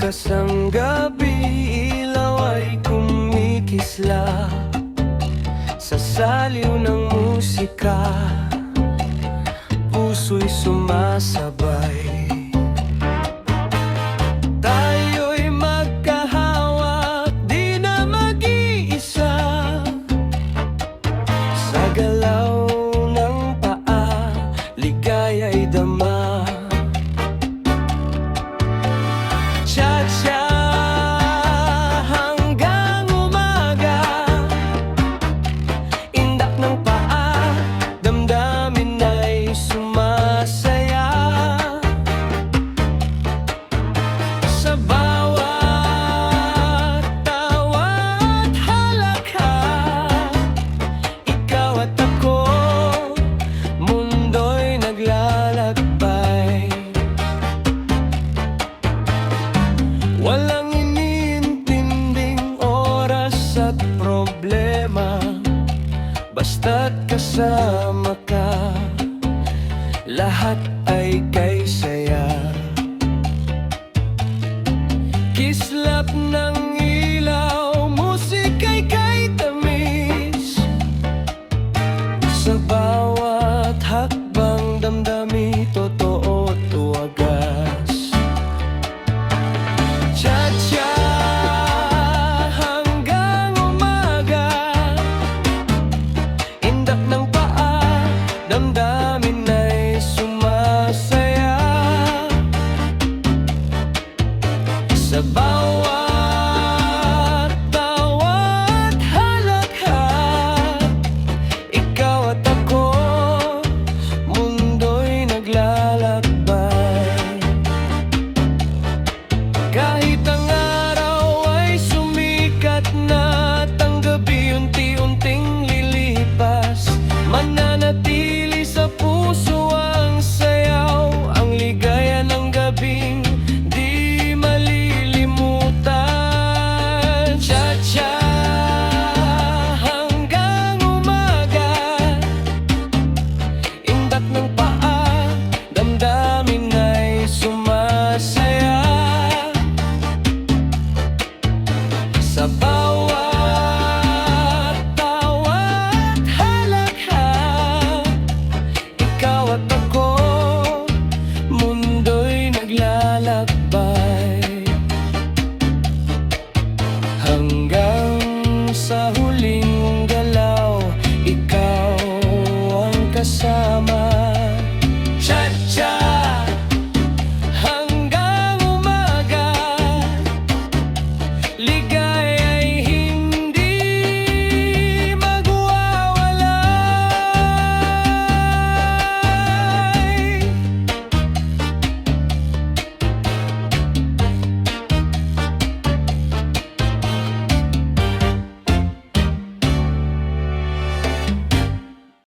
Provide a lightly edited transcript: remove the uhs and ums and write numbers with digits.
Bukas ang gabi, ilaw ay kumikisla sa saliw ng musika, puso'y sumasabay. Tayo'y magkahawak, di na mag-iisa, sa galaw ng paa, ligaya'y dama. Cha-cha hanggang umaga, indak ng paa, damdamin ay sumasaya. Sa bawat tawa at halakha, ikaw at ako, mundo'y naglalakbay. Walang iniintinding oras at problema, basta't kasama ka, lahat ay kay saya. Kislap ng ilaw, musika'y kay tamis, sa bawat hakbang damdami, totoo at wagas. Cha-cha hanggang umaga, indak ng paa, damdamin ay sumasaya. Sa bawat tawa at halakha, ikaw at ako, mundo'y naglalakbay. Kahit ang araw ay sumikat na at ang gabi unti-unting lilipas, mananatili sa puso ang sayaw, ang ligaya ng gabing di malilimutan. Cha-cha hanggang umaga, indak ng paa, damdamin ay sumasaya. Sa bawat tawa at halakha, ikaw at ako, mundo'y naglalakbay. Hanggang sa huling galaw, ikaw ang kasama.